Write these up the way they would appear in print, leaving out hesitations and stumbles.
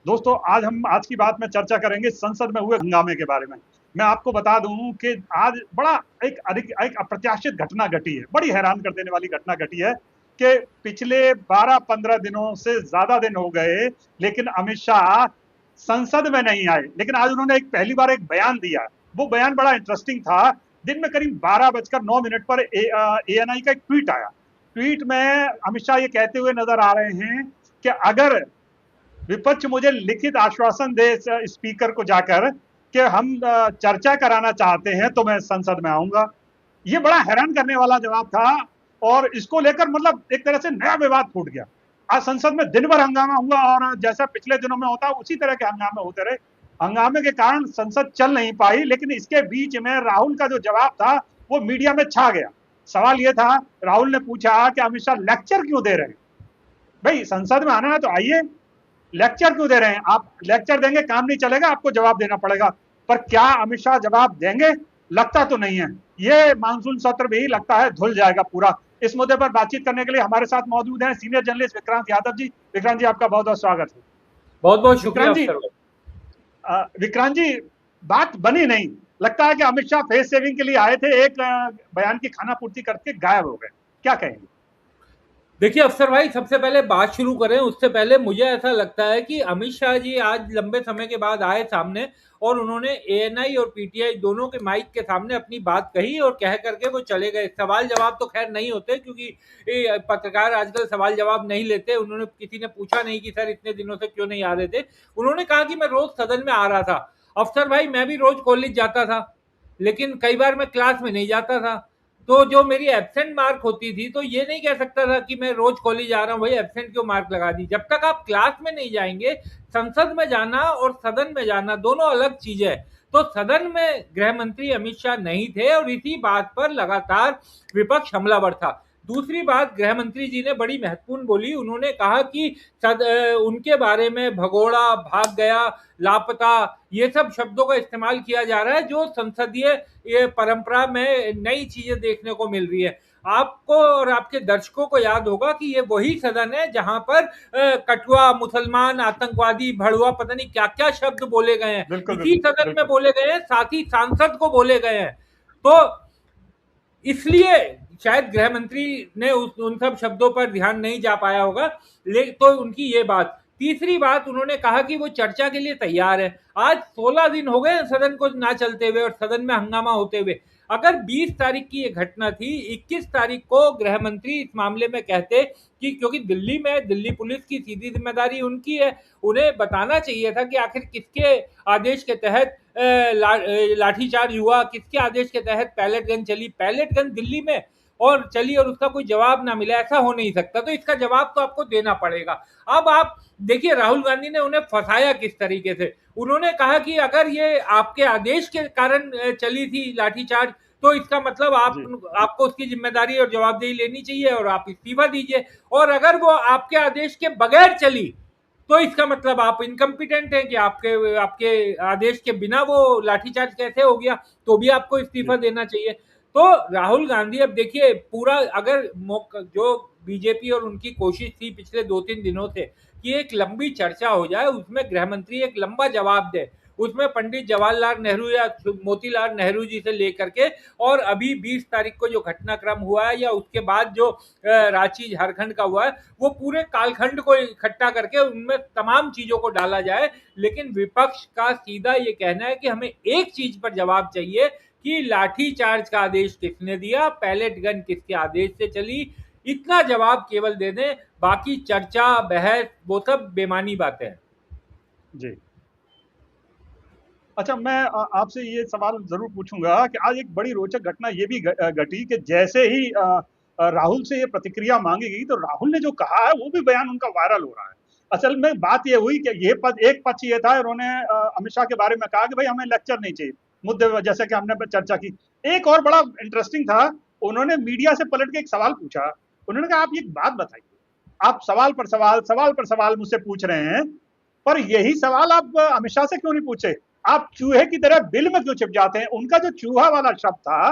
दोस्तों आज की बात में चर्चा करेंगे संसद में हुए हंगामे के बारे में। मैं आपको बता दूं कि आज बड़ा एक अप्रत्याशित घटना घटी है, बड़ी हैरान कर देने वाली घटना घटी है कि पिछले 12-15 दिनों से ज्यादा दिन हो गए, लेकिन अमित शाह संसद में नहीं आए। लेकिन आज उन्होंने पहली बार एक बयान दिया। वो बयान बड़ा इंटरेस्टिंग था। दिन में करीब 12:09 पर ANI का एक ट्वीट आया। ट्वीट में अमित शाह ये कहते हुए नजर आ रहे हैं कि अगर विपक्ष मुझे लिखित आश्वासन दे स्पीकर को जाकर कि हम चर्चा कराना चाहते हैं तो मैं संसद में आऊंगा। ये बड़ा हैरान करने वाला जवाब था और इसको लेकर मतलब एक तरह से नया विवाद फूट गया। आज संसद में दिन भर हंगामा हुआ और जैसा पिछले दिनों में होता उसी तरह के हंगामे होते रहे। हंगामे के कारण संसद चल नहीं पाई, लेकिन इसके बीच में राहुल का जो जवाब था वो मीडिया में छा गया। सवाल ये था, राहुल ने पूछा कि अमित शाह लेक्चर क्यों दे रहे हैं? भाई संसद में आना है तो आइए, लेक्चर क्यों दे रहे हैं? आप लेक्चर देंगे काम नहीं चलेगा, आपको जवाब देना पड़ेगा। पर क्या अमित शाह जवाब देंगे? लगता तो नहीं है। ये मानसून सत्र भी लगता है धुल जाएगा पूरा। इस मुद्दे पर बातचीत करने के लिए हमारे साथ मौजूद हैं सीनियर जर्नलिस्ट विक्रांत यादव जी। विक्रांत जी, आपका बहुत बहुत स्वागत है। बहुत बहुत शुक्रिया। विक्रांत जी, बात बनी नहीं। लगता है कि अमित शाह फेस सेविंग के लिए आए थे, एक बयान की खाना पूर्ति करके गायब हो गए। क्या कहेंगे? देखिए अफसर भाई, सबसे पहले बात शुरू करें उससे पहले मुझे ऐसा लगता है कि अमित शाह जी आज लंबे समय के बाद आए सामने और उन्होंने ANI और PTI दोनों के माइक के सामने अपनी बात कही और कह करके वो चले गए। सवाल जवाब तो खैर नहीं होते, क्योंकि पत्रकार आजकल सवाल जवाब नहीं लेते। उन्होंने, किसी ने पूछा नहीं कि सर इतने दिनों से क्यों नहीं आ रहे थे। उन्होंने कहा कि मैं रोज सदन में आ रहा था। अफसर भाई, मैं भी रोज कॉलेज जाता था, लेकिन कई बार मैं क्लास में नहीं जाता था, तो जो मेरी एब्सेंट मार्क होती थी तो ये नहीं कह सकता था कि मैं रोज कॉलेज आ रहा हूँ, भाई एब्सेंट क्यों मार्क लगा दी। जब तक आप क्लास में नहीं जाएंगे, संसद में जाना और सदन में जाना दोनों अलग चीजें है। तो सदन में गृह मंत्री अमित शाह नहीं थे और इसी बात पर लगातार विपक्ष हमलावर था। दूसरी बात गृह मंत्री जी ने बड़ी महत्वपूर्ण बोली। उन्होंने कहा कि उनके बारे में भगोड़ा, भाग गया, लापता, ये सब शब्दों का इस्तेमाल किया जा रहा है, जो संसदीय ये परंपरा में नई चीजें देखने को मिल रही है। आपको और आपके दर्शकों को याद होगा कि ये वही सदन है जहां पर कठुआ, मुसलमान, आतंकवादी, भड़ुआ, पता नहीं क्या क्या शब्द बोले गए हैं, इसी सदन में बोले गए हैं, साथ ही सांसद को बोले गए हैं। तो इसलिए शायद गृह मंत्री ने उन सब शब्दों पर ध्यान नहीं जा पाया होगा। तो उनकी ये बात। तीसरी बात, उन्होंने कहा कि वो चर्चा के लिए तैयार है। आज 16 दिन हो गए सदन को ना चलते हुए और सदन में हंगामा होते हुए। अगर 20 तारीख की ये घटना थी, 21 तारीख को गृह मंत्री इस मामले में कहते कि क्योंकि दिल्ली में दिल्ली पुलिस की सीधी जिम्मेदारी उनकी है, उन्हें बताना चाहिए था कि आखिर किसके आदेश के तहत लाठीचार्ज हुआ, किसके आदेश के तहत पैलेट गन चली। पैलेट गन दिल्ली में और चली और उसका कोई जवाब ना मिला, ऐसा हो नहीं सकता। तो इसका जवाब तो आपको देना पड़ेगा। अब आप देखिए राहुल गांधी ने उन्हें फंसाया किस तरीके से। उन्होंने कहा कि अगर ये आपके आदेश के कारण चली थी लाठीचार्ज, तो इसका मतलब आपको उसकी जिम्मेदारी और जवाबदेही लेनी चाहिए और आप इस्तीफा दीजिए। और अगर वो आपके आदेश के बगैर चली तो इसका मतलब आप इनकम्पिटेंट हैं कि आपके आदेश के बिना वो लाठीचार्ज कैसे हो गया, तो भी आपको इस्तीफा देना चाहिए। तो राहुल गांधी, अब देखिए पूरा, अगर जो बीजेपी और उनकी कोशिश थी पिछले 2-3 दिनों से कि एक लंबी चर्चा हो जाए, उसमें गृह मंत्री एक लंबा जवाब दे, उसमें पंडित जवाहरलाल नेहरू या मोतीलाल नेहरू जी से लेकर के और अभी 20 तारीख को जो घटनाक्रम हुआ है या उसके बाद जो रांची झारखंड का हुआ है, वो पूरे कालखंड को इकट्ठा करके उनमें तमाम चीजों को डाला जाए। लेकिन विपक्ष का सीधा ये कहना है कि हमें एक चीज पर जवाब चाहिए कि लाठी चार्ज का आदेश किसने दिया, पैलेट गन किसके आदेश से चली। इतना जवाब केवल दे दें, बाकी चर्चा, बहस, वो सब बेमानी बातें हैं। जी, अच्छा, मैं आपसे ये सवाल जरूर पूछूंगा कि आज एक बड़ी रोचक घटना ये भी घटी कि जैसे ही राहुल से ये प्रतिक्रिया मांगी गई तो राहुल ने जो कहा है वो भी बयान उनका वायरल हो रहा है। असल में बात ये हुई कि एक पक्ष ये था, उन्होंने अमित शाह के बारे में कहा कि भाई हमें लेक्चर नहीं चाहिए, मुद्दे जैसे कि हमने चर्चा की। एक और बड़ा इंटरेस्टिंग था, उन्होंने मीडिया से पलट के एक सवाल पूछा। उन्होंने कहा आप ये बात बताइए, आप सवाल पर सवाल मुझसे पूछ रहे हैं, पर यही सवाल आप अमित शाह से क्यों नहीं पूछे? आप चूहे की तरह बिल में क्यों छिप जाते हैं? उनका जो चूहा वाला शब्द था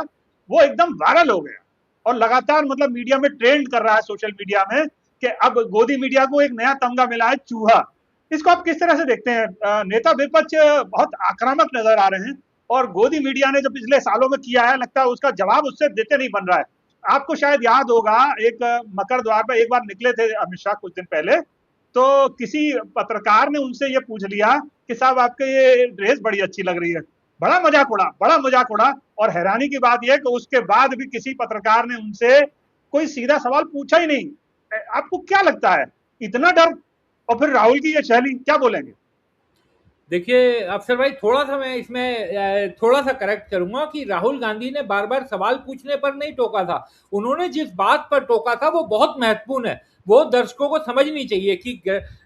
वो एकदम वायरल हो गया और लगातार मतलब मीडिया में ट्रेंड कर रहा है, सोशल मीडिया में, कि अब गोदी मीडिया को एक नया तमगा मिला है, चूहा। इसको आप किस तरह से देखते हैं? नेता विपक्ष बहुत आक्रामक नजर आ रहे हैं और गोदी मीडिया ने जो पिछले सालों में किया है, लगता है उसका जवाब उससे देते नहीं बन रहा है। आपको शायद याद होगा, एक मकर द्वार पर एक बार निकले थे अमित शाह कुछ दिन पहले, तो किसी पत्रकार ने उनसे ये पूछ लिया कि साहब आपके ये ड्रेस बड़ी अच्छी लग रही है। बड़ा मजाक उड़ा, बड़ा मजाक उड़ा। और हैरानी की बात यह कि उसके बाद भी किसी पत्रकार ने उनसे कोई सीधा सवाल पूछा ही नहीं। आपको क्या लगता है, इतना डर? और फिर राहुल की ये शैली, क्या बोलेंगे? देखिए अफसर भाई, थोड़ा सा मैं इसमें थोड़ा सा करेक्ट करूंगा कि राहुल गांधी ने बार बार सवाल पूछने पर नहीं टोका था। उन्होंने जिस बात पर टोका था वो बहुत महत्वपूर्ण है, वो दर्शकों को समझनी चाहिए कि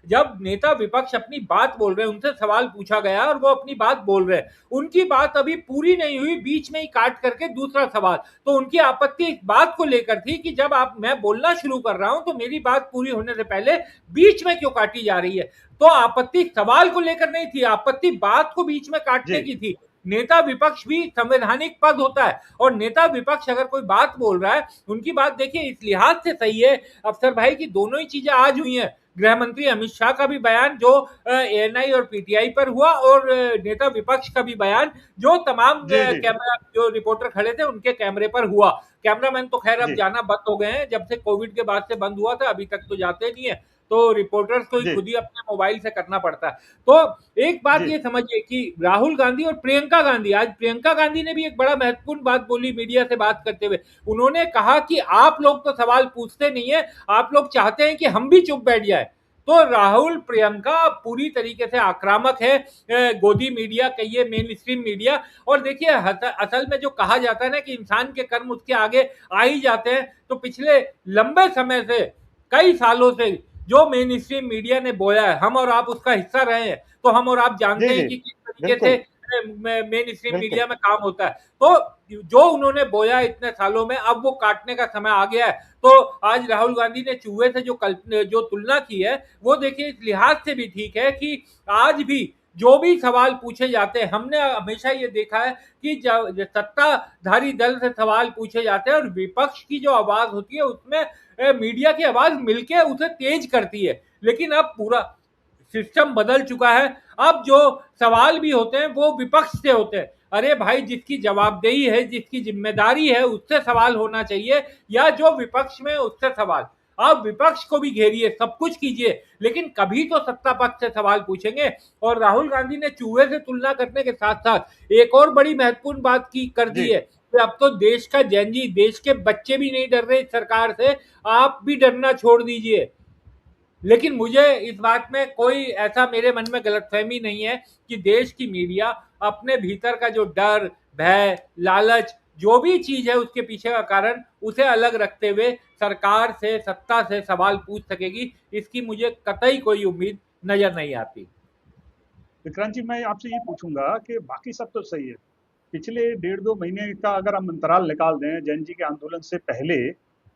जब नेता विपक्ष अपनी बात बोल रहे हैं, उनसे सवाल पूछा गया और वो अपनी बात बोल रहे हैं, उनकी बात अभी पूरी नहीं हुई, बीच में ही काट करके दूसरा सवाल। तो उनकी आपत्ति इस बात को लेकर थी कि जब मैं बोलना शुरू कर रहा हूं तो मेरी बात पूरी होने से पहले बीच में क्यों काटी जा रही है। तो आपत्ति सवाल को लेकर नहीं थी, आपत्ति बात को बीच में काटने की थी। नेता विपक्ष भी संवैधानिक पद होता है और नेता विपक्ष अगर कोई बात बोल रहा है, उनकी बात देखिए इस लिहाज से सही है अफसर भाई की दोनों ही चीजें आज हुई हैं। गृह मंत्री अमित शाह का भी बयान जो एएनआई और पीटीआई पर हुआ, और नेता विपक्ष का भी बयान जो तमाम कैमरा जो रिपोर्टर खड़े थे उनके कैमरे पर हुआ। कैमरामैन तो खैर अब जाना बंद हो गए हैं, जब से कोविड के बाद से बंद हुआ था, अभी तक तो जाते नहीं है, तो रिपोर्टर्स को ही खुद ही अपने मोबाइल से करना पड़ता है। तो एक बात ये समझिए कि राहुल गांधी और प्रियंका गांधी, आज प्रियंका गांधी ने भी एक बड़ा महत्वपूर्ण बात बोली मीडिया से बात करते हुए। उन्होंने कहा कि आप लोग तो सवाल पूछते नहीं है, आप लोग चाहते हैं कि हम भी चुप बैठ जाए। तो राहुल प्रियंका पूरी तरीके से आक्रामक है, गोदी मीडिया कहिए, मेन स्ट्रीम मीडिया। और देखिए असल में जो कहा जाता है ना कि इंसान के कर्म उसके आगे आ ही जाते हैं, तो पिछले लंबे समय से, कई सालों से जो मेन स्ट्रीम मीडिया ने बोला है, हम और आप उसका हिस्सा रहे हैं, तो हम और आप जानते हैं कि किस तरीके से मेन स्ट्रीम मीडिया में काम होता है। तो जो उन्होंने बोया इतने सालों में, अब वो काटने का समय आ गया है। तो आज राहुल गांधी ने चूहे से जो तुलना की है, वो देखिए इस लिहाज से भी ठीक है कि आज भी जो भी सवाल पूछे जाते हैं, हमने हमेशा ये देखा है कि जब सत्ताधारी दल से सवाल पूछे जाते हैं और विपक्ष की जो आवाज होती है उसमें मीडिया की आवाज मिलके उसे तेज करती है। लेकिन अब पूरा सिस्टम बदल चुका है, अब जो सवाल भी होते हैं वो विपक्ष से होते हैं। अरे भाई, जिसकी जवाबदेही है, जिसकी जिम्मेदारी है, उससे सवाल होना चाहिए, या जो विपक्ष में उससे सवाल। आप विपक्ष को भी घेरिए, सब कुछ कीजिए, लेकिन कभी तो सत्ता पक्ष से सवाल पूछेंगे। और राहुल गांधी ने चूहे से तुलना करने के साथ साथ एक और बड़ी महत्वपूर्ण बात कर दी है कि अब तो देश का जेनजी, देश के बच्चे भी नहीं डर रहे सरकार से, आप भी डरना छोड़ दीजिए। लेकिन मुझे इस बात में कोई ऐसा मेरे मन में गलतफहमी नहीं है कि देश की मीडिया अपने भीतर का जो डर, भय, लालच, जो भी चीज है उसके पीछे का कारण, उसे अलग रखते हुए सरकार से, सत्ता से सवाल पूछ सकेगी, इसकी मुझे कतई कोई उम्मीद नजर नहीं आती। विक्रांत जी, मैं आपसे ये पूछूंगा कि बाकी सब तो सही है, पिछले 1.5-2 महीने का अगर हम अंतराल निकाल दें जैन जी के आंदोलन से पहले,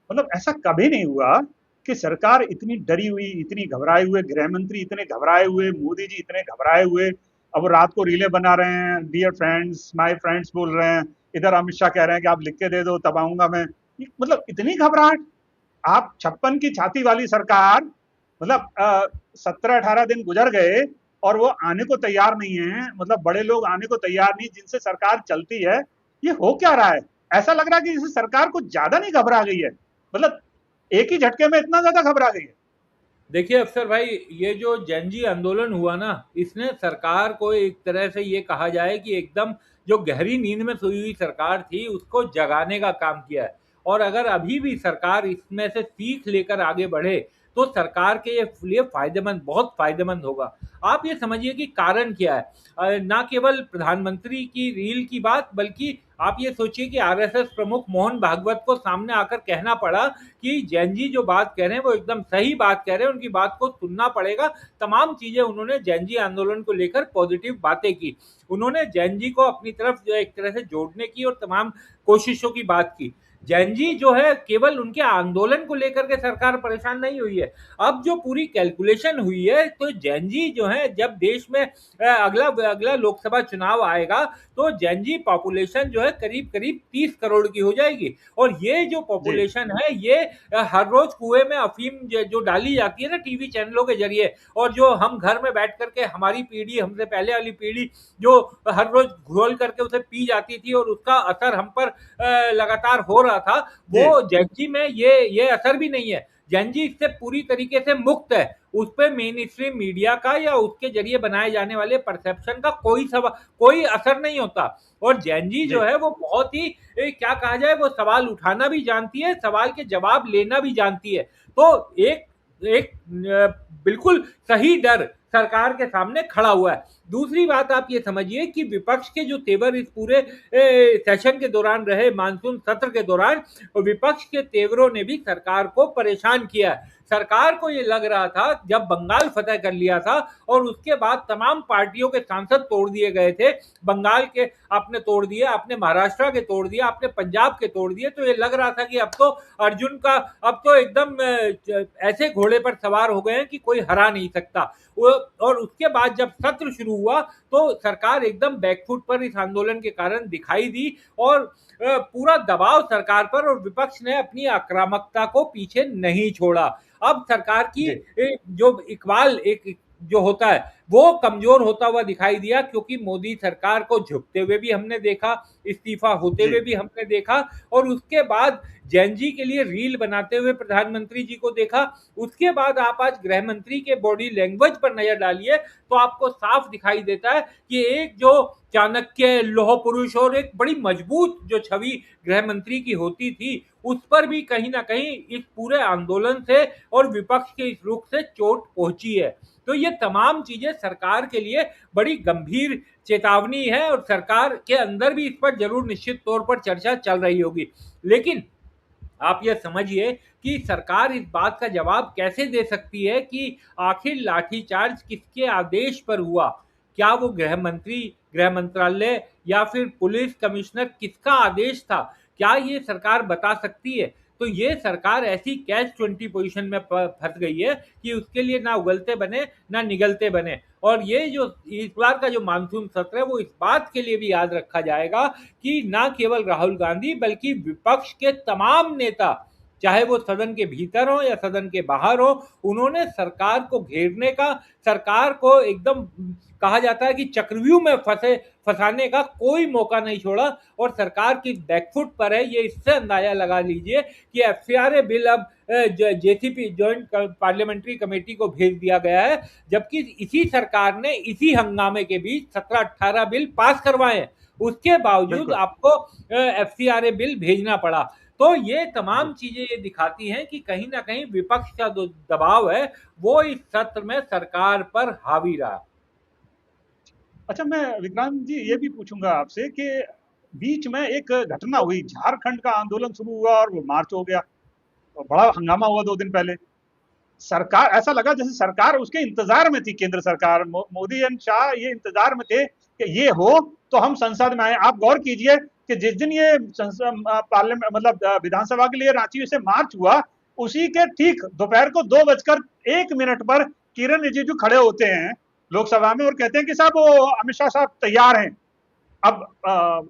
मतलब ऐसा कभी नहीं हुआ कि सरकार इतनी डरी हुई, इतनी घबराए हुए, गृह मंत्री इतने घबराए हुए, मोदी जी इतने घबराए हुए। अब वो रात को रीले बना रहे हैं, डियर फ्रेंड्स, माय फ्रेंड्स बोल रहे हैं, इधर अमित शाह कह रहे हैं कि आप लिख के दे दो तब आऊंगा मैं। मतलब इतनी घबराहट। आप 56 की छाती वाली सरकार, मतलब 17-18 दिन गुजर गए और वो आने को तैयार नहीं है, मतलब बड़े लोग आने को तैयार नहीं जिनसे सरकार चलती है। ये हो क्या रहा है? ऐसा लग रहा है कि जैसे सरकार कुछ ज्यादा नहीं घबरा गई है, मतलब एक ही झटके में इतना ज्यादा घबरा गई है। देखिए अफसर भाई, ये जो जनजी आंदोलन हुआ ना, इसने सरकार को एक तरह से ये कहा जाए कि एकदम जो गहरी नींद में सोई हुई सरकार थी उसको जगाने का काम किया है। और अगर अभी भी सरकार इसमें से सीख लेकर आगे बढ़े तो सरकार के लिए फायदेमंद, बहुत फायदेमंद होगा। आप ये समझिए कि कारण क्या है, ना केवल प्रधानमंत्री की रील की बात, बल्कि आप ये सोचिए कि आरएसएस प्रमुख मोहन भागवत को सामने आकर कहना पड़ा कि जैन जी जो बात कह रहे हैं वो एकदम सही बात कह रहे हैं, उनकी बात को सुनना पड़ेगा। तमाम चीजें उन्होंने जैन जी आंदोलन को लेकर पॉजिटिव बातें की, उन्होंने जैन जी को अपनी तरफ जो एक तरह से जोड़ने की और तमाम कोशिशों की बात की। जैन जी जो है केवल उनके आंदोलन को लेकर के सरकार परेशान नहीं हुई है। अब जो पूरी कैलकुलेशन हुई है, तो जैन जी जो है जब देश में अगला अगला लोकसभा चुनाव आएगा तो जैन जी पॉपुलेशन जो है करीब करीब 30 करोड़ की हो जाएगी। और ये जो जी पॉपुलेशन है ये हर रोज कुएं में अफीम जो डाली जाती है ना टीवी चैनलों के जरिए, और जो हम घर में बैठ करके हमारी पीढ़ी, हमसे पहले वाली पीढ़ी जो हर रोज घोल करके उसे पी जाती थी और उसका असर हम पर लगातार हो रहा था, जी वो जैन जी में ये असर भी नहीं है। जैन जी इससे पूरी तरीके से मुक्त है। उस पे मेन स्ट्रीम मीडिया का या उसके जरिए बनाए जाने वाले परसेप्शन का कोई असर नहीं होता। और जैन जी जो जी है वो बहुत ही क्या कहा जाए, वो सवाल उठाना भी जानती है, सवाल के जवाब लेना भी जानती है। तो एक एक बिल्कुल सही डर सरकार के सामने खड़ा हुआ है। दूसरी बात आप ये समझिए कि विपक्ष के जो तेवर इस पूरे सेशन के दौरान रहे, मानसून सत्र के दौरान, विपक्ष के तेवरों ने भी सरकार को परेशान किया है। सरकार को ये लग रहा था जब बंगाल फतेह कर लिया था और उसके बाद तमाम पार्टियों के सांसद तोड़ दिए गए थे, बंगाल के आपने तोड़ दिए, आपने महाराष्ट्र के तोड़ दिए, आपने पंजाब के तोड़ दिए, तो ये लग रहा था कि अब तो अर्जुन का, अब तो एकदम ऐसे घोड़े पर सवार हो गए हैं कि कोई हरा नहीं सकता। और उसके बाद जब सत्र शुरू हुआ तो सरकार एकदम बैकफुट पर इस आंदोलन के कारण दिखाई दी और पूरा दबाव सरकार पर, और विपक्ष ने अपनी आक्रामकता को पीछे नहीं छोड़ा। अब सरकार की जी जो इकबाल एक जो होता है वो कमजोर होता हुआ दिखाई दिया, क्योंकि मोदी सरकार को झुकते हुए भी हमने देखा, इस्तीफा होते जी हुए भी हमने देखा, और उसके बाद जैन जी के लिए रील बनाते हुए प्रधानमंत्री जी को देखा। उसके बाद आप आज गृह मंत्री के बॉडी लैंग्वेज पर नजर डालिए तो आपको साफ दिखाई देता है कि एक जो चाणक्य, लौह पुरुष और एक बड़ी मजबूत जो छवि गृह मंत्री की होती थी, उस पर भी कहीं ना कहीं इस पूरे आंदोलन से और विपक्ष के इस रुख से चोट पहुंची है। तो ये तमाम चीजें सरकार के लिए बड़ी गंभीर चेतावनी है, और सरकार के अंदर भी इस पर जरूर निश्चित तौर पर चर्चा चल रही होगी। लेकिन आप यह समझिए कि सरकार इस बात का जवाब कैसे दे सकती है कि आखिर लाठीचार्ज किसके आदेश पर हुआ? क्या वो गृह मंत्री, गृह मंत्रालय या फिर पुलिस कमिश्नर, किसका आदेश था? क्या ये सरकार बता सकती है? तो ये सरकार ऐसी कैच 20 पोजीशन में फंस गई है कि उसके लिए ना उगलते बने ना निगलते बने। और ये जो इस बार का जो मानसून सत्र है वो इस बात के लिए भी याद रखा जाएगा कि ना केवल राहुल गांधी बल्कि विपक्ष के तमाम नेता, चाहे वो सदन के भीतर हो या सदन के बाहर हो, उन्होंने सरकार को घेरने का, सरकार को एकदम कहा जाता है कि चक्रव्यूह में फंसाने का कोई मौका नहीं छोड़ा। और सरकार की बैकफुट पर है, ये इससे अंदाजा लगा लीजिए कि एफसीआरए बिल अब जेसीपी, जॉइंट पार्लियामेंट्री कमेटी को भेज दिया गया है, जबकि इसी सरकार ने इसी हंगामे के बीच 17-18 बिल पास करवाए हैं, उसके बावजूद बिल्कुल आपको एफसीआरए बिल भेजना पड़ा। तो ये तमाम चीजें ये दिखाती हैं कि कहीं ना कहीं विपक्ष का जो दबाव है वो इस सत्र में सरकार पर हावी रहा। अच्छा, मैं विक्रांत जी ये भी पूछूंगा आपसे कि बीच में एक घटना हुई, झारखंड का आंदोलन शुरू हुआ और वो मार्च हो गया और बड़ा हंगामा हुआ 2 दिन पहले। सरकार, ऐसा लगा जैसे सरकार उसके इंतजार में थी, केंद्र सरकार, मोदी एंड शाह ये इंतजार में थे कि ये हो तो हम संसद में आए। आप गौर कीजिए कि जिस दिन ये पार्लियामेंट मतलब विधानसभा के लिए रांची से मार्च हुआ, उसी के ठीक दोपहर को 2:01 पर किरण रिजिजू खड़े होते हैं लोकसभा में और कहते हैं कि साहब वो अमित शाह साहब तैयार हैं, अब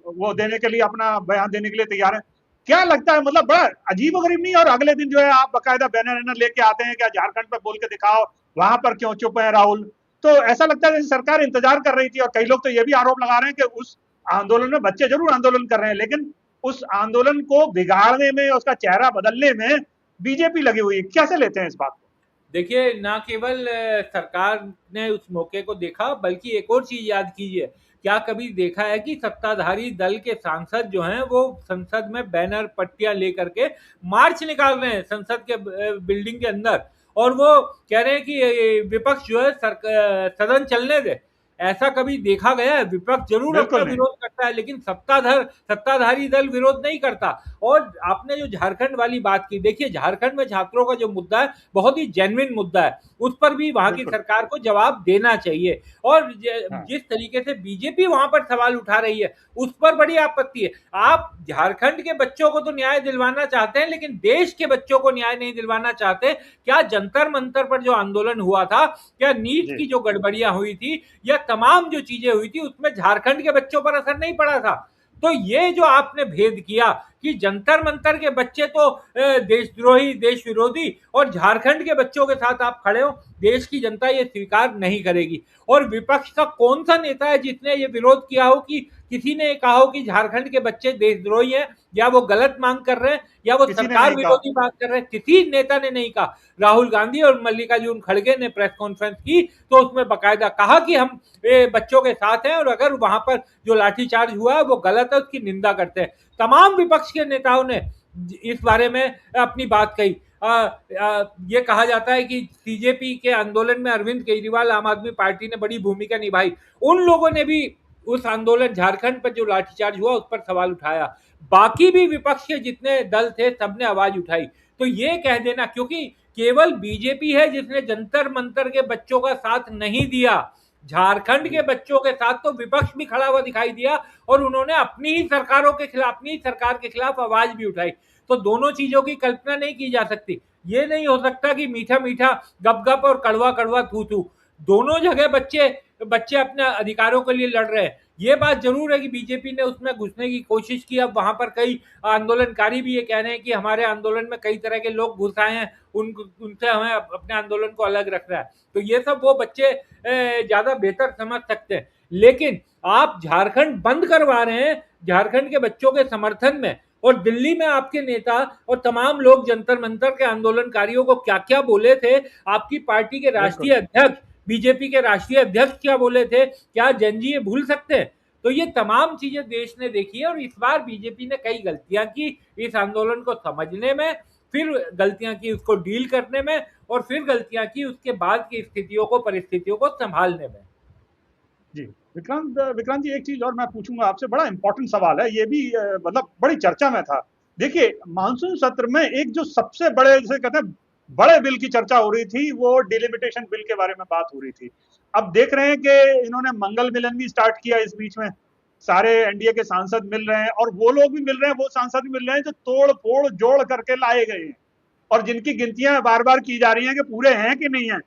वो देने के लिए, अपना बयान देने के लिए तैयार हैं। क्या लगता है, मतलब बड़ा अजीब गरीब नहीं? और अगले दिन जो है आप बाकायदा बैनर वैनर लेके आते हैं, क्या झारखंड पर बोल के दिखाओ, वहां पर क्यों चुप है राहुल? तो ऐसा लगता है जैसे सरकार इंतजार कर रही थी। और कई लोग तो ये भी आरोप लगा रहे हैं कि उस आंदोलन में बच्चे जरूर आंदोलन कर रहे हैं, लेकिन उस आंदोलन को बिगाड़ने में, उसका चेहरा बदलने में बीजेपी लगी हुई है। कैसे लेते हैं इस बात को? देखिए, ना केवल सरकार ने उस मौके को देखा, बल्कि एक और चीज याद कीजिए, क्या कभी देखा है कि सत्ताधारी दल के सांसद जो हैं वो संसद में बैनर पट्टियां लेकर के मार्च निकाल रहे हैं संसद के बिल्डिंग के अंदर, और वो कह रहे हैं कि विपक्ष जो है सदन चलने दे। ऐसा कभी देखा गया है? विपक्ष जरूर अपना बिल्कुल नहीं। विरोध करता है, लेकिन सत्ताधारी दल विरोध नहीं करता। और आपने जो झारखंड वाली बात की, देखिए झारखंड में छात्रों का जो मुद्दा है बहुत ही जेन्युइन मुद्दा है, उस पर भी वहां की बिल्कुल। सरकार को जवाब देना चाहिए। और हाँ। जिस तरीके से बीजेपी वहां पर सवाल उठा रही है उस पर बड़ी आपत्ति है। आप झारखंड के बच्चों को तो न्याय दिलवाना चाहते हैं, लेकिन देश के बच्चों को न्याय नहीं दिलवाना चाहते। क्या जंतर मंतर पर जो आंदोलन हुआ था, क्या नीट जी। की जो गड़बड़ियां हुई थी, या तमाम जो चीजें हुई थी, उसमें झारखंड के बच्चों पर असर नहीं पड़ा था? तो ये जो आपने भेद किया कि जंतर मंतर के बच्चे तो देशद्रोही, देश विरोधी, और झारखंड के बच्चों के साथ आप खड़े हो, देश की जनता ये स्वीकार नहीं करेगी। और विपक्ष का कौन सा नेता है जिसने ये विरोध किया हो कि किसी ने कहा हो कि झारखंड के बच्चे देशद्रोही हैं, या वो गलत मांग कर रहे हैं, या वो किसी ने सरकार नहीं कहा। विरोधी बात कर रहे हैं? किसी नेता ने नहीं कहा। राहुल गांधी और मल्लिकार्जुन खड़गे ने प्रेस कॉन्फ्रेंस की तो उसमें बकायदा कहा कि हम बच्चों के साथ हैं, और अगर वहां पर जो लाठीचार्ज हुआ है वो गलत है, उसकी निंदा करते हैं। तमाम विपक्ष के नेताओं ने इस बारे में अपनी बात कही। ये कहा जाता है कि सीजेपी के आंदोलन में अरविंद केजरीवाल, आम आदमी पार्टी ने बड़ी भूमिका निभाई। उन लोगों ने भी उस आंदोलन, झारखंड पर जो लाठीचार्ज हुआ उस पर सवाल उठाया। बाकी भी विपक्ष के जितने दल थे सबने आवाज उठाई। तो ये कह देना, क्योंकि केवल बीजेपी है जिसने जंतर मंतर के बच्चों का साथ नहीं दिया, झारखंड के बच्चों के साथ तो विपक्ष भी खड़ा हुआ दिखाई दिया, और उन्होंने अपनी ही सरकारों के खिलाफ, अपनी सरकार के खिलाफ आवाज भी उठाई। तो दोनों चीजों की कल्पना नहीं की जा सकती। ये नहीं हो सकता कि मीठा मीठा गप गप और कड़वा कड़वा थू थू। दोनों जगह बच्चे बच्चे अपने अधिकारों के लिए लड़ रहे हैं। ये बात जरूर है कि बीजेपी ने उसमें घुसने की कोशिश की। अब वहां पर कई आंदोलनकारी भी ये कह रहे हैं कि हमारे आंदोलन में कई तरह के लोग घुस आए हैं, उनसे हमें अपने आंदोलन को अलग रखना है। तो ये सब वो बच्चे ज्यादा बेहतर समझ सकते हैं। लेकिन आप झारखंड बंद करवा रहे हैं झारखंड के बच्चों के समर्थन में, और दिल्ली में आपके नेता और तमाम लोग जंतर मंतर के आंदोलनकारियों को क्या क्या बोले थे, आपकी पार्टी के राष्ट्रीय बिल्कुल। अध्यक्ष, बीजेपी के राष्ट्रीय अध्यक्ष क्या बोले थे, क्या जनजी ये भूल सकते हैं? तो ये तमाम चीजें देश ने देखी है, और इस बार बीजेपी ने कई गलतियां की इस आंदोलन को समझने में, फिर गलतियां की उसको डील करने में, और फिर गलतियां की उसके बाद की स्थितियों को, परिस्थितियों को संभालने में। जी। विक्रांत जी, एक चीज और मैं पूछूंगा आपसे, बड़ा इंपॉर्टेंट सवाल है ये भी, मतलब बड़ी चर्चा में था। देखिए, मानसून सत्र में एक जो सबसे बड़े, जैसे कहते हैं, बड़े बिल की चर्चा हो रही थी, वो डिलिमिटेशन बिल के बारे में बात हो रही थी। अब देख रहे हैं कि इन्होंने मंगल मिलन भी स्टार्ट किया इस बीच में, सारे एनडीए के सांसद मिल रहे हैं, और वो लोग भी मिल रहे हैं, वो सांसद भी मिल रहे हैं जो तोड़ फोड़ जोड़ करके लाए गए हैं, और जिनकी गिनतियां बार बार की जा रही हैं कि पूरे हैं कि नहीं है।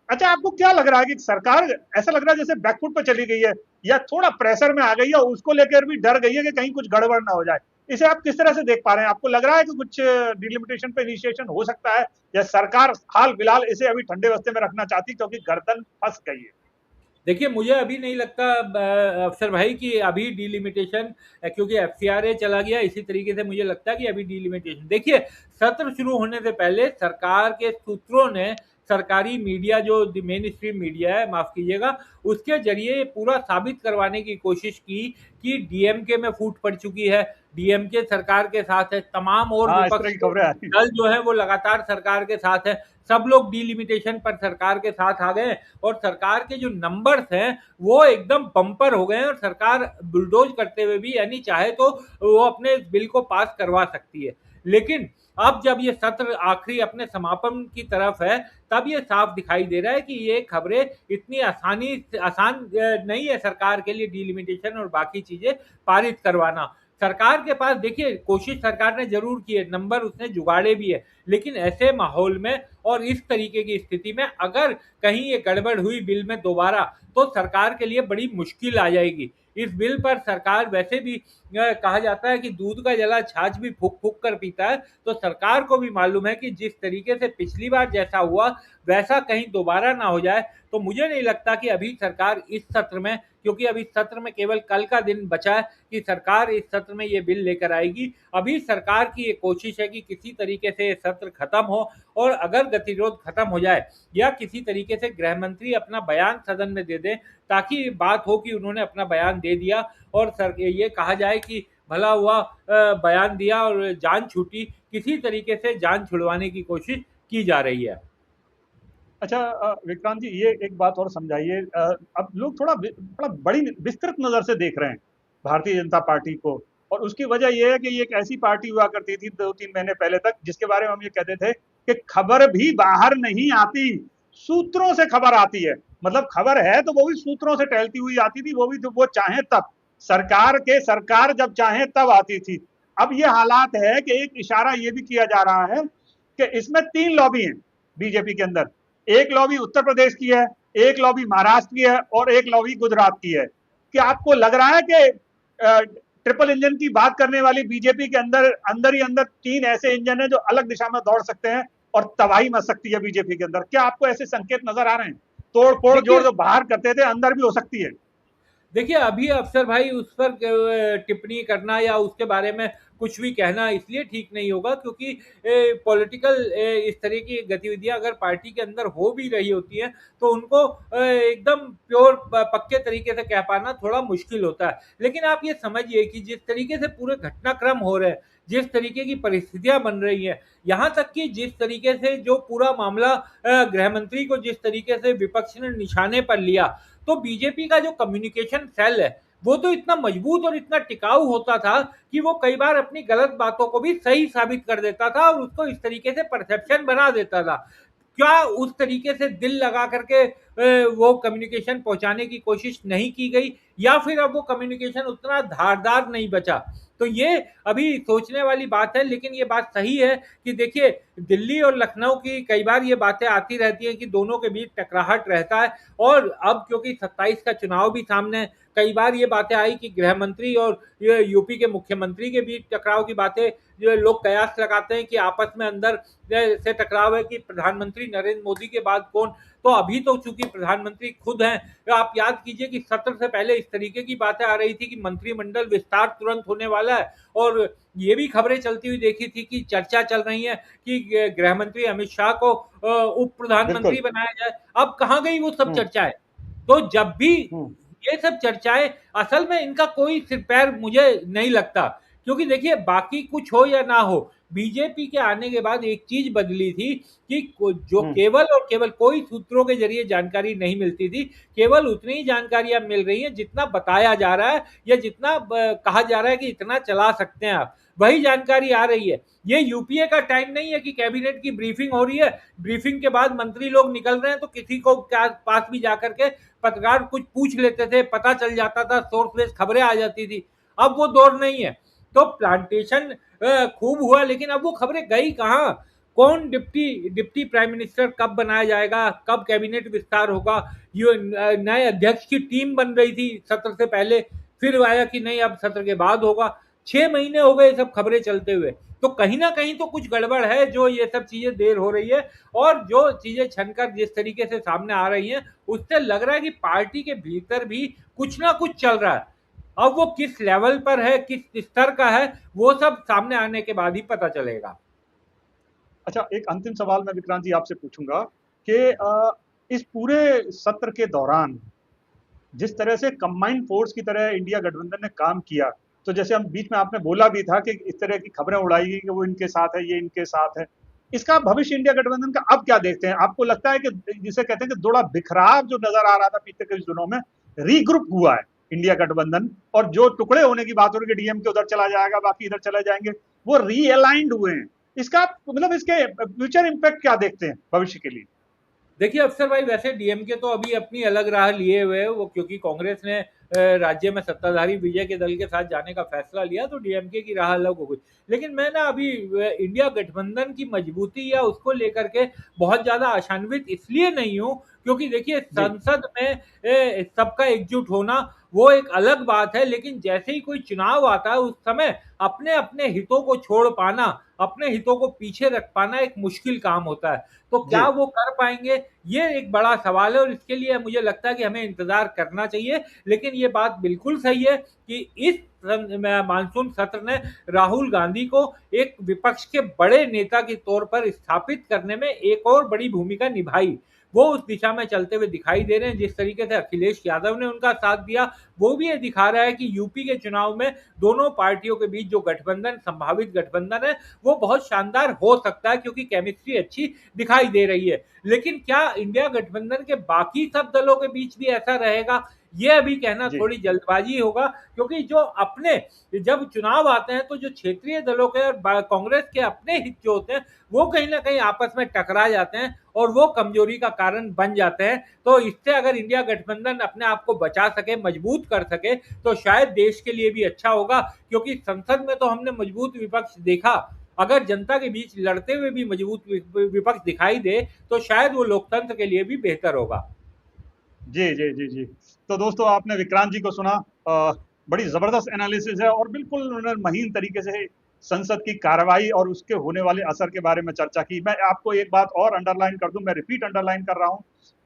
अच्छा, आपको क्या लग रहा है कि सरकार, ऐसा लग रहा है जैसे बैकफुट पे चली गई है, या थोड़ा प्रेशर में आ गई है, उसको लेकर भी डर गई है कि कहीं कुछ गड़बड़ ना हो जाए? इसे आप किस तरह से देख पा रहे हैं? आपको लग रहा है कि कुछ डिलिमिटेशन पे इनिशिएशन हो सकता है, या सरकार हाल फिलहाल इसे अभी ठंडे बस्ते में रखना चाहती क्योंकि गर्दन फंस गई है? देखिए, मुझे अभी नहीं लगता अफसर भाई कि अभी डिलिमिटेशन, क्योंकि एफसीआरए चला गया, इसी तरीके से मुझे लगता है कि अभी डिलिमिटेशन, देखिए सत्र शुरू होने से पहले सरकार के सूत्रों ने, सरकारी मीडिया जो मेन स्ट्रीम मीडिया है, माफ कीजिएगा, उसके जरिए पूरा साबित करवाने की कोशिश की कि डीएमके में फूट पड़ चुकी है, डीएमके सरकार के साथ है, तमाम और हाँ, इस तरह विपक्ष की खबरें आ रही हैं। दल जो है वो लगातार सरकार के साथ है। सब लोग डिलिमिटेशन पर सरकार के साथ आ गए, और सरकार के जो नंबर्स हैं वो एकदम बम्पर हो गए हैं, और सरकार बुलडोज करते हुए भी, यानी चाहे तो वो अपने बिल को पास करवा सकती है। लेकिन अब जब ये सत्र आखिरी अपने समापन की तरफ है, तब ये साफ दिखाई दे रहा है कि ये खबरें इतनी आसान नहीं है सरकार के लिए डिलिमिटेशन और बाकी चीजें पारित करवाना। सरकार के पास, देखिए कोशिश सरकार ने जरूर की है, नंबर उसने जुगाड़े भी है, लेकिन ऐसे माहौल में और इस तरीके की स्थिति में अगर कहीं ये गड़बड़ हुई बिल में दोबारा, तो सरकार के लिए बड़ी मुश्किल आ जाएगी। इस बिल पर सरकार वैसे भी, कहा जाता है कि दूध का जला छाछ भी फूक फूक कर पीता है, तो सरकार को भी मालूम है कि जिस तरीके से पिछली बार जैसा हुआ वैसा कहीं दोबारा ना हो जाए। तो मुझे नहीं लगता कि अभी सरकार इस सत्र में, क्योंकि अभी सत्र में केवल कल का दिन बचा है, कि सरकार इस सत्र में ये बिल लेकर आएगी। अभी सरकार की ये कोशिश है कि किसी तरीके से ये सत्र खत्म हो, और अगर गतिरोध खत्म हो जाए, या किसी तरीके से गृह मंत्री अपना बयान सदन में दे दें, ताकि बात हो कि उन्होंने अपना बयान दे दिया, और सर ये कहा जाए कि भला हुआ बयान दिया और जान छूटी, किसी तरीके से जान छुड़वाने की कोशिश की जा रही है। अच्छा विक्रांत जी, ये एक बात और समझाइए। अब लोग थोड़ा बड़ी विस्तृत नजर से देख रहे हैं भारतीय जनता पार्टी को, और उसकी वजह यह है कि ये एक ऐसी पार्टी हुआ करती थी 2-3 महीने पहले तक, जिसके बारे में हम ये कहते थे कि खबर भी बाहर नहीं आती, सूत्रों से खबर आती है। मतलब खबर है तो वो भी सूत्रों से टहलती हुई आती थी, वो भी वो चाहे तब, सरकार जब चाहे तब आती थी। अब ये हालात है कि एक इशारा ये भी किया जा रहा है कि इसमें 3 लॉबी हैं बीजेपी के अंदर। एक लॉबी उत्तर प्रदेश की है, एक लॉबी महाराष्ट्र की है, और एक लॉबी गुजरात की है। क्या आपको लग रहा है कि ट्रिपल इंजन की बात करने वाली बीजेपी के अंदर अंदर ही अंदर 3 ऐसे इंजन है जो अलग दिशा में दौड़ सकते हैं और तबाही मच सकती है बीजेपी के अंदर? क्या आपको ऐसे संकेत नजर आ रहे हैं? तोड़ फोड़ जोड़ देखिए जो बाहर करते थे अंदर भी हो सकती है। देखिए अभी अफसर भाई उस पर टिप्पणी करना या उसके बारे में कुछ भी कहना इसलिए ठीक नहीं होगा, क्योंकि पॉलिटिकल इस तरह की गतिविधियां अगर पार्टी के अंदर हो भी रही होती हैं तो उनको एकदम प्योर पक्के तरीके से कह पाना थोड़ा मुश्किल होता है। लेकिन आप ये समझिए कि जिस तरीके से पूरे घटनाक्रम हो रहे हैं, जिस तरीके की परिस्थितियां बन रही हैं, यहां तक कि जिस तरीके से जो पूरा मामला गृह मंत्री को जिस तरीके से विपक्ष ने निशाने पर लिया, तो बीजेपी का जो कम्युनिकेशन सेल है वो तो इतना मजबूत और इतना टिकाऊ होता था कि वो कई बार अपनी गलत बातों को भी सही साबित कर देता था और उसको इस तरीके से परसेप्शन बना देता था। क्या उस तरीके से दिल लगा करके वो कम्युनिकेशन पहुंचाने की कोशिश नहीं की गई, या फिर अब वो कम्युनिकेशन उतना धारदार नहीं बचा? तो ये अभी सोचने वाली बात है। लेकिन ये बात सही है कि देखिए, दिल्ली और लखनऊ की कई बार ये बातें आती रहती हैं कि दोनों के बीच टकराहट रहता है, और अब क्योंकि 27 का चुनाव भी सामने है, कई बार ये बातें आई कि गृह मंत्री और ये यूपी के मुख्यमंत्री के बीच टकराव की बातें, जो लोग कयास लगाते हैं कि आपस में अंदर से टकराव है कि प्रधानमंत्री नरेंद्र मोदी के बाद कौन। तो अभी तो चूंकि प्रधानमंत्री खुद हैं, तो आप याद कीजिए कि सत्र से पहले इस तरीके की बातें आ रही थी कि मंत्रिमंडल विस्तार तुरंत होने वाला है, और ये भी खबरें चलती हुई देखी थी कि चर्चा चल रही है कि गृह मंत्री अमित शाह को उप प्रधानमंत्री बिल्कुल। बनाया जाए। अब कहाँ गई वो सब हम्म। चर्चाएं? तो जब भी हम्म। ये सब चर्चाएं, असल में इनका कोई सिर पैर मुझे नहीं लगता, क्योंकि देखिए बाकी कुछ हो या ना हो, बीजेपी के आने के बाद एक चीज बदली थी कि जो हम्म। केवल और केवल कोई सूत्रों के जरिए जानकारी नहीं मिलती थी, केवल उतनी ही जानकारी अब मिल रही है जितना बताया जा रहा है या जितना कहा जा रहा है कि इतना चला सकते हैं आप, वही जानकारी आ रही है। ये यूपीए का टाइम नहीं है कि कैबिनेट की ब्रीफिंग हो रही है, ब्रीफिंग के बाद मंत्री लोग निकल रहे हैं तो किसी को पास भी जाकर के पत्रकार कुछ पूछ लेते थे, पता चल जाता था, सोर्स बेस्ड खबरें आ जाती थी। अब वो दौर नहीं है। तो प्लांटेशन खूब हुआ, लेकिन अब वो खबरें गई कहाँ? कौन डिप्टी डिप्टी प्राइम मिनिस्टर कब बनाया जाएगा, कब कैबिनेट विस्तार होगा, ये नए अध्यक्ष की टीम बन रही थी सत्र से पहले, फिर आया कि नहीं अब सत्र के बाद होगा। 6 महीने हो गए सब खबरें चलते हुए। तो कहीं ना कहीं तो कुछ गड़बड़ है जो ये सब चीजें देर हो रही है, और जो चीजें छनकर जिस तरीके से सामने आ रही हैं, उससे लग रहा है कि पार्टी के भीतर भी कुछ ना कुछ चल रहा है। अब वो किस लेवल पर है, किस स्तर का है, वो सब सामने आने के बाद ही पता चलेगा। अच्छा, एक अंतिम सवाल मैं विक्रांत जी आपसे पूछूंगा कि इस पूरे सत्र के दौरान जिस तरह से कंबाइंड फोर्स की तरह इंडिया गठबंधन ने काम किया, तो जैसे हम बीच में आपने बोला भी था कि इस तरह की खबरें उड़ाई गई कि वो इनके साथ है, ये इनके साथ है। इसका भविष्य इंडिया गठबंधन का अब क्या देखते हैं? आपको लगता है कि जिसे कहते हैं कि थोड़ा बिखराव जो नजर आ रहा था पिछले कुछ दिनों में, रीग्रुप हुआ है इंडिया गठबंधन, और जो टुकड़े होने की बात हो रही है, डीएम के उधर चला जाएगा, बाकी इधर चले जाएंगे, वो रीअलाइंड हुए हैं। इसका मतलब इसके फ्यूचर इंपैक्ट क्या देखते हैं भविष्य के लिए? देखिए अफसर भाई, वैसे डीएमके तो अभी अपनी अलग राह लिए हुए है, वो क्योंकि कांग्रेस ने राज्य में सत्ताधारी विजय के दल के साथ जाने का फैसला लिया, तो डीएमके की राह अलग हो गई। लेकिन मैं ना अभी इंडिया गठबंधन की मजबूती या उसको लेकर के बहुत ज्यादा आशान्वित इसलिए नहीं हूं, क्योंकि देखिए जी। संसद में सबका एकजुट होना वो एक अलग बात है, लेकिन जैसे ही कोई चुनाव आता है उस समय अपने अपने हितों को छोड़ पाना, अपने हितों को पीछे रख पाना एक मुश्किल काम होता है। तो जी। क्या वो कर पाएंगे, ये एक बड़ा सवाल है, और इसके लिए मुझे लगता है कि हमें इंतजार करना चाहिए। लेकिन ये बात बिल्कुल सही है कि इस मानसून सत्र ने राहुल गांधी को एक विपक्ष के बड़े नेता के तौर पर स्थापित करने में एक और बड़ी भूमिका निभाई। वो उस दिशा में चलते हुए दिखाई दे रहे हैं। जिस तरीके से अखिलेश यादव ने उनका साथ दिया, वो भी ये दिखा रहा है कि यूपी के चुनाव में दोनों पार्टियों के बीच जो गठबंधन, संभावित गठबंधन है, वो बहुत शानदार हो सकता है, क्योंकि केमिस्ट्री अच्छी दिखाई दे रही है। लेकिन क्या इंडिया गठबंधन के बाकी सब दलों के बीच भी ऐसा रहेगा, ये अभी कहना जी थोड़ी जल्दबाजी होगा। क्योंकि जो अपने, जब चुनाव आते हैं तो जो क्षेत्रीय दलों के और कांग्रेस के अपने हित जो होते हैं, वो कहीं ना कहीं आपस में टकरा जाते हैं और वो कमजोरी का कारण बन जाते हैं। तो इससे अगर इंडिया गठबंधन अपने आप को बचा सके, मजबूत कर सके, तो शायद देश के लिए भी अच्छा होगा। क्योंकि संसद में तो हमने मजबूत विपक्ष देखा, अगर जनता के बीच लड़ते हुए भी मजबूत विपक्ष दिखाई दे, तो शायद वो लोकतंत्र के लिए भी बेहतर होगा। जी जी जी जी। तो दोस्तों, आपने विक्रांत जी को सुना। बड़ी जबरदस्त एनालिसिस है और बिल्कुल उन्होंने महीन तरीके से संसद की कार्रवाई और उसके होने वाले असर के बारे में चर्चा की। मैं आपको एक बात और अंडरलाइन कर दूं, मैं रिपीट अंडरलाइन कर रहा हूं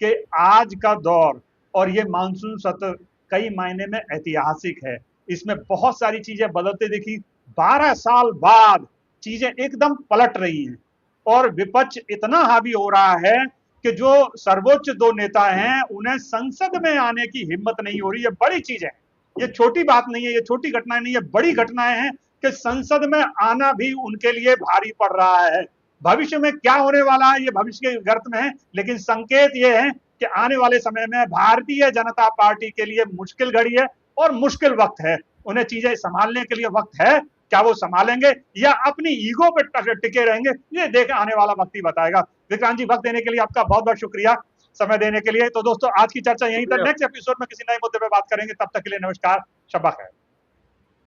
कि आज का दौर और ये मानसून सत्र कई मायने में ऐतिहासिक है। इसमें बहुत सारी चीजें बदलते देखी। 12 साल बाद चीजें एकदम पलट रही हैं और विपक्ष इतना हावी हो रहा है कि जो सर्वोच्च दो नेता हैं उन्हें संसद में आने की हिम्मत नहीं हो रही। ये बड़ी चीज है, ये छोटी बात नहीं है, ये छोटी घटनाएं नहीं है, बड़ी घटनाएं हैं कि संसद में आना भी उनके लिए भारी पड़ रहा है। भविष्य में क्या होने वाला है ये भविष्य के गर्त में है, लेकिन संकेत ये है कि आने वाले समय में भारतीय जनता पार्टी के लिए मुश्किल घड़ी है और मुश्किल वक्त है। उन्हें चीजें संभालने के लिए वक्त है। क्या वो संभालेंगे या अपनी ईगो पे टिके रहेंगे, ये देख आने वाला वक्त ही बताएगा। विक्रांत जी, वक्त देने के लिए आपका बहुत बहुत शुक्रिया, समय देने के लिए। तो दोस्तों, आज की चर्चा यहीं तक। नेक्स्ट एपिसोड में किसी नए मुद्दे पे बात करेंगे। तब तक के लिए नमस्कार, शब्बा खैर।